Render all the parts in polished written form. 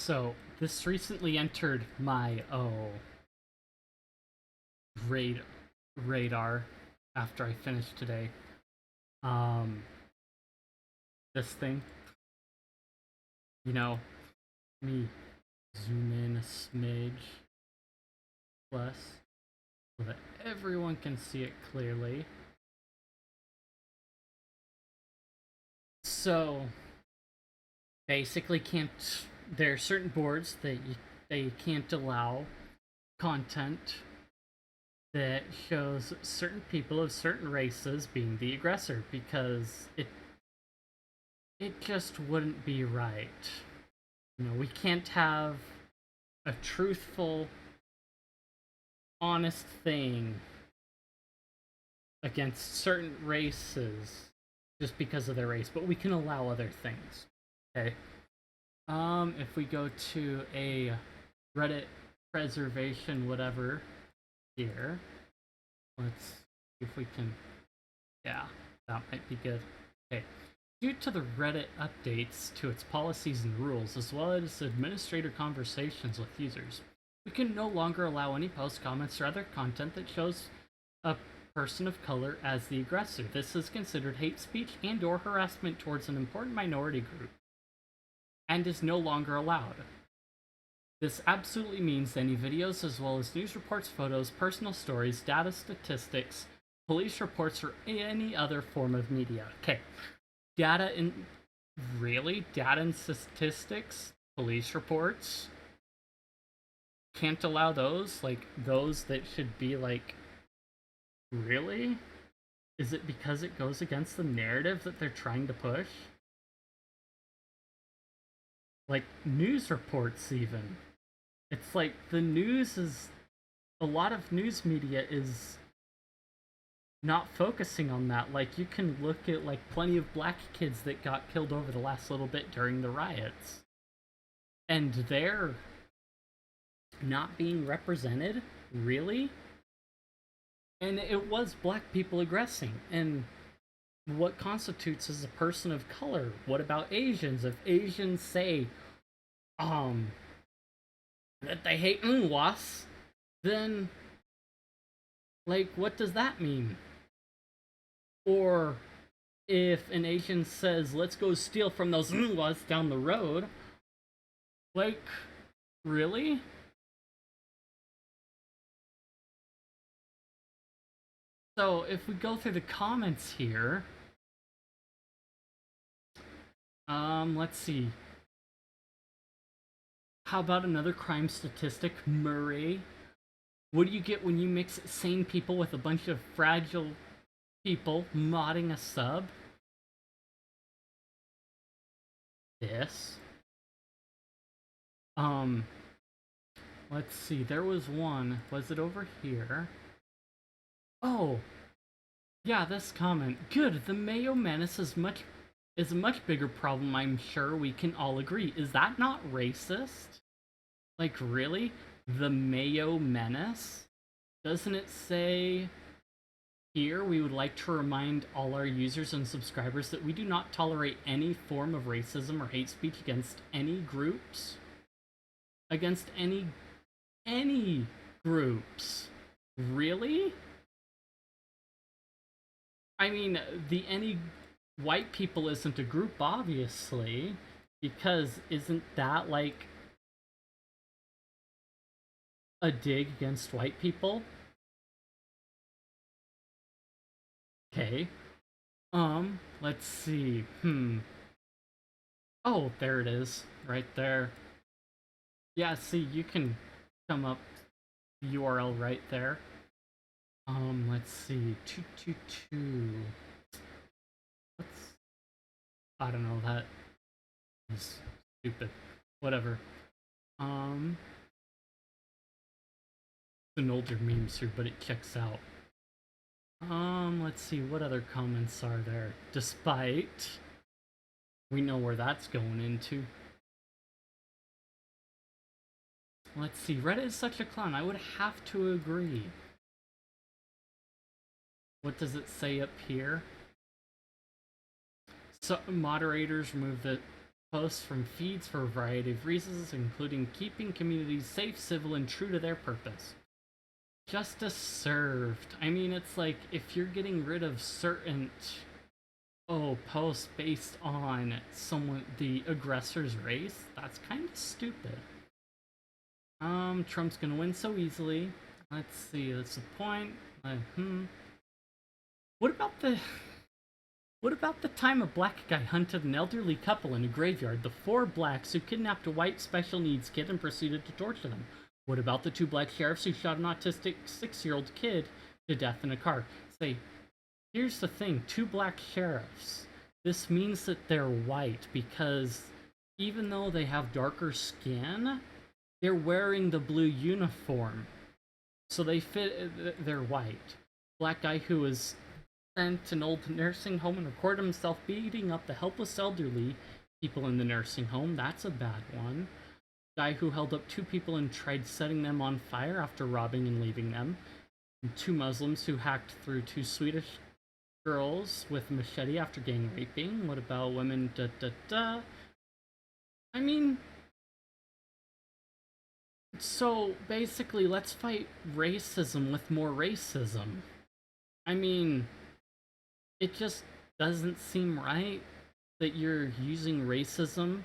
So this recently entered my rad- radar after I finished today. Um, this thing, you know, me zoom in a smidge less so that everyone can see it clearly. So basically, there are certain boards that they can't allow content that shows certain people of certain races being the aggressor because it just wouldn't be right. We can't have a truthful, honest thing against certain races just because of their race, but we can allow other things. Okay. If we go to a Reddit preservation whatever here, let's see if we can. Yeah, that might be good. Okay. Due to the Reddit updates to its policies and rules, as well as administrator conversations with users, we can no longer allow any posts, comments, or other content that shows a person of color as the aggressor. This is considered hate speech and/or harassment towards an important minority group, and is no longer allowed. This absolutely means any videos as well as news reports, photos, personal stories, data statistics, police reports, or any other form of media. Okay. Data and statistics, police reports, can't allow those? Like, those that should be like, really? Is it because it goes against the narrative that they're trying to push? Like, news reports, even. It's like the news is. A lot of news media is not focusing on that. Like, you can look at, like, plenty of black kids that got killed over the last little bit during the riots. And they're not being represented? Really? And it was black people aggressing. And what constitutes as a person of color? What about Asians? If Asians say, that they hate Unwas, then, like, what does that mean? Or if an Asian says, let's go steal from those Unwas down the road, like, really? So if we go through the comments here, let's see. How about another crime statistic, Murray? What do you get when you mix sane people with a bunch of fragile people modding a sub? This. Let's see. There was one. Was it over here? Oh, yeah, this comment. Good. The Mayo Menace is a much bigger problem. I'm sure we can all agree. Is that not racist? Like, really? The Mayo Menace? Doesn't it say here we would like to remind all our users and subscribers that we do not tolerate any form of racism or hate speech against any groups? Against any groups? Really? I mean, the any white people isn't a group, obviously, because isn't that like a dig against white people? Okay. Let's see. Oh, there it is. Right there. Yeah, see, you can come up URL right there. Let's see. 222. What's... I don't know, that is stupid. Whatever. It's an older meme here, but it checks out. Let's see, what other comments are there? Despite... We know where that's going into. Let's see, Reddit is such a clown. I would have to agree. What does it say up here? So moderators remove the posts from feeds for a variety of reasons, including keeping communities safe, civil, and true to their purpose. Justice served. I mean, it's like if you're getting rid of certain posts based on the aggressor's race, that's kind of stupid. Trump's gonna win so easily. Let's see, that's the point. What about the time a black guy hunted an elderly couple in a graveyard, the four blacks who kidnapped a white special needs kid and proceeded to torture them? What about the two black sheriffs who shot an autistic 6-year-old kid to death in a car? Say, here's the thing, two black sheriffs. This means that they're white because even though they have darker skin, they're wearing the blue uniform. So they're white. Black guy who was sent to an old nursing home and recorded himself beating up the helpless elderly people in the nursing home. That's a bad one. Guy who held up two people and tried setting them on fire after robbing and leaving them. And two Muslims who hacked through two Swedish girls with a machete after gang raping. What about women? I mean, so basically, let's fight racism with more racism. I mean, it just doesn't seem right that you're using racism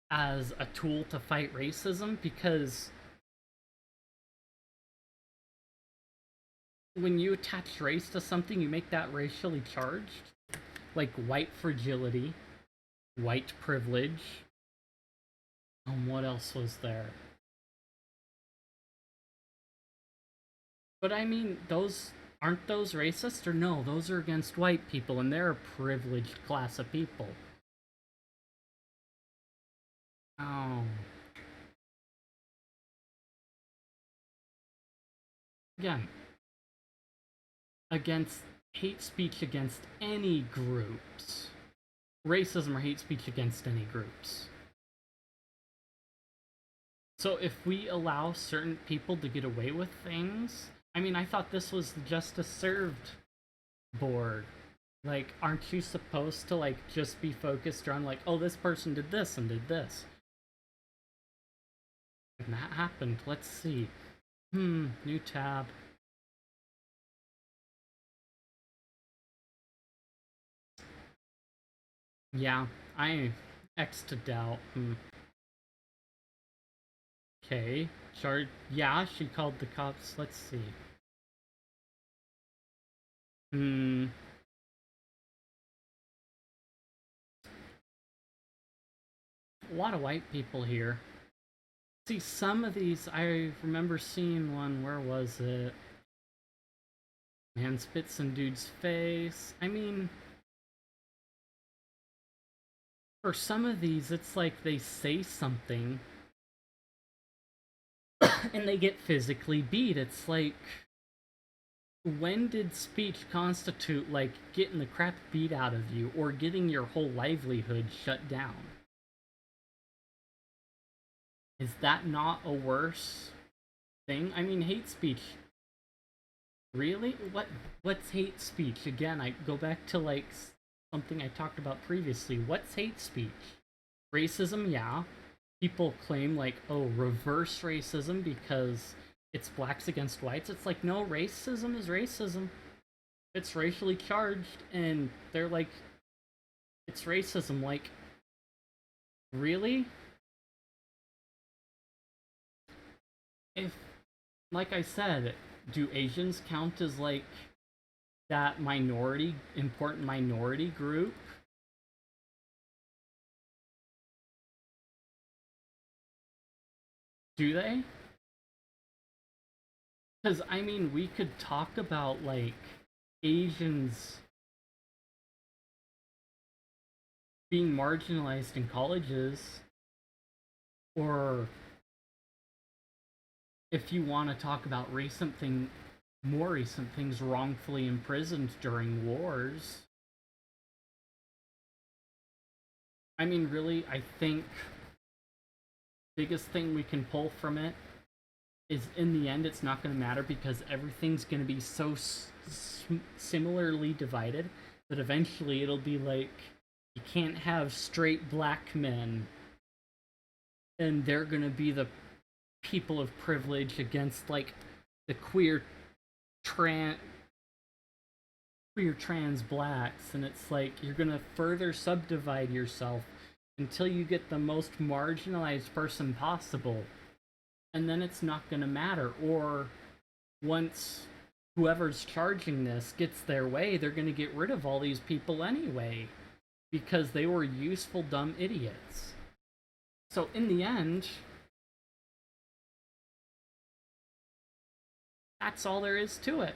as a tool to fight racism, because when you attach race to something, you make that racially charged. Like white fragility, white privilege. What else was there? But I mean, aren't those racist? Or no, those are against white people, and they're a privileged class of people. Oh. Again, against hate speech against any groups. Racism or hate speech against any groups. So if we allow certain people to get away with things, I mean, I thought this was the Justice Served board. Like, aren't you supposed to, like, just be focused on, like, oh, this person did this and did this? And that happened. Let's see. New tab. Yeah, I X'd out. Okay. Yeah, she called the cops. Let's see. A lot of white people here. See, some of these, I remember seeing one, where was it? Man spits in dude's face. I mean, for some of these, it's like they say something and they get physically beat. It's like, when did speech constitute, like, getting the crap beat out of you or getting your whole livelihood shut down? Is that not a worse thing? I mean, hate speech. Really? What's hate speech? Again, I go back to, like, something I talked about previously. What's hate speech? Racism, yeah. People claim, like, oh, reverse racism because it's blacks against whites. It's like, no, racism is racism. It's racially charged, and they're like, it's racism. Like, really? If, like I said, do Asians count as, like, that important minority group? Do they? Because, I mean, we could talk about, like, Asians being marginalized in colleges, or if you want to talk about more recent things, wrongfully imprisoned during wars. I mean, really, I think biggest thing we can pull from it is, in the end, it's not going to matter because everything's going to be so similarly divided that eventually it'll be like, You can't have straight black men and they're gonna be the people of privilege against like the trans queer trans blacks, and it's like you're gonna further subdivide yourself until you get the most marginalized person possible, and then it's not gonna matter. Or once whoever's charging this gets their way, they're gonna get rid of all these people anyway because they were useful dumb idiots. So in the end, that's all there is to it.